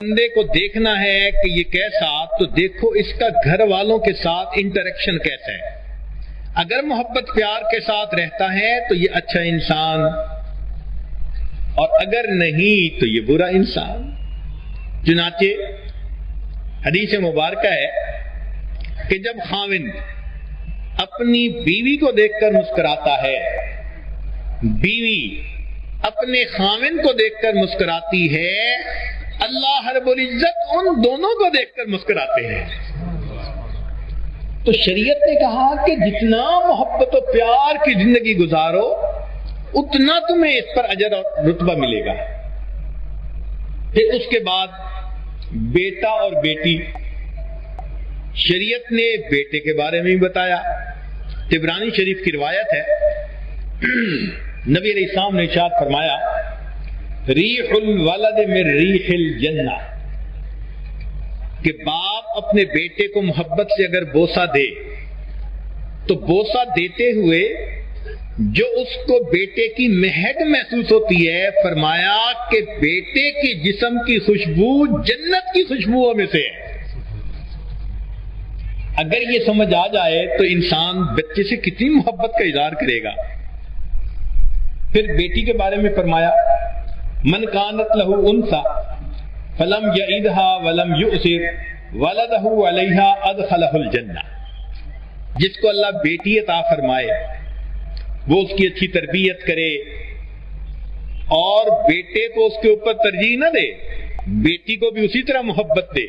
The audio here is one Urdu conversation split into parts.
بندے کو دیکھنا ہے کہ یہ کیسا، تو دیکھو اس کا گھر والوں کے ساتھ انٹریکشن کیسا ہے۔ اگر محبت پیار کے ساتھ رہتا ہے تو یہ اچھا انسان، اور اگر نہیں تو یہ برا انسان۔ چنانچہ حدیث مبارکہ ہے کہ جب خاوند اپنی بیوی کو دیکھ کر مسکراتا ہے، بیوی اپنے خاوند کو دیکھ کر مسکراتی ہے، اللہ رب العزت ان دونوں کو دیکھ کر مسکراتے ہیں۔ تو شریعت نے کہا کہ جتنا محبت و پیار کی زندگی گزارو اتنا تمہیں اس پر اجر اور رتبہ ملے گا۔ پھر اس کے بعد بیٹا اور بیٹی، شریعت نے بیٹے کے بارے میں بتایا۔ طبرانی شریف کی روایت ہے، نبی علیہ السلام نے ارشاد فرمایا، ریح الولد من ریح الجنہ، کہ باپ اپنے بیٹے کو محبت سے اگر بوسہ دے تو بوسہ دیتے ہوئے جو اس کو بیٹے کی مہک محسوس ہوتی ہے، فرمایا کہ بیٹے کے جسم کی خوشبو جنت کی خوشبوؤں میں سے ہے۔ اگر یہ سمجھ آ جائے تو انسان بچے سے کتنی محبت کا اظہار کرے گا۔ پھر بیٹی کے بارے میں فرمایا، من کانت لہ انثی فلم یعدھا ولم یؤثر ولدہ علیہا ادخلہ الجنہ، جس کو اللہ بیٹی عطا فرمائے وہ اس کی اچھی تربیت کرے اور بیٹے کو اس کے اوپر ترجیح نہ دے، بیٹی کو بھی اسی طرح محبت دے،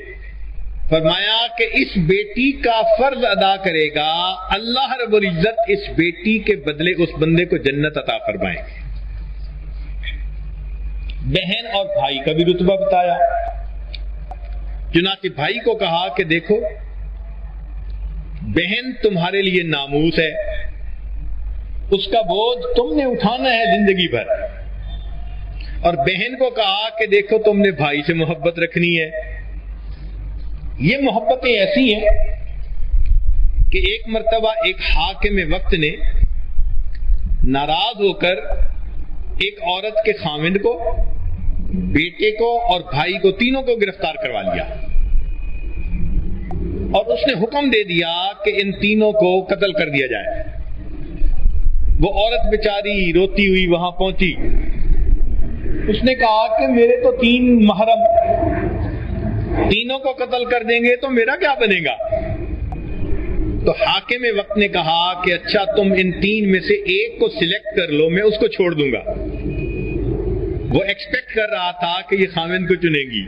فرمایا کہ اس بیٹی کا فرض ادا کرے گا، اللہ رب العزت اس بیٹی کے بدلے اس بندے کو جنت عطا فرمائے۔ بہن اور بھائی کا بھی رتبہ بتایا۔ چنانچہ بھائی کو کہا کہ دیکھو بہن تمہارے لیے ناموس ہے، اس کا بوجھ تم نے اٹھانا ہے زندگی بھر، اور بہن کو کہا کہ دیکھو تم نے بھائی سے محبت رکھنی ہے۔ یہ محبتیں ایسی ہیں کہ ایک مرتبہ ایک حاکم وقت نے ناراض ہو کر ایک عورت کے خاوند کو، بیٹے کو اور بھائی کو، تینوں کو گرفتار کروا لیا، اور اس نے حکم دے دیا کہ ان تینوں کو قتل کر دیا جائے۔ وہ عورت بیچاری روتی ہوئی وہاں پہنچی، اس نے کہا کہ میرے تو 3 محرم، تینوں کو قتل کر دیں گے تو میرا کیا بنے گا؟ تو حاکم وقت نے کہا کہ اچھا تم ان 3 میں سے ایک کو سلیکٹ کر لو، میں اس کو چھوڑ دوں گا۔ وہ ایکسپیکٹ کر رہا تھا کہ یہ خاوند کو چنے گی۔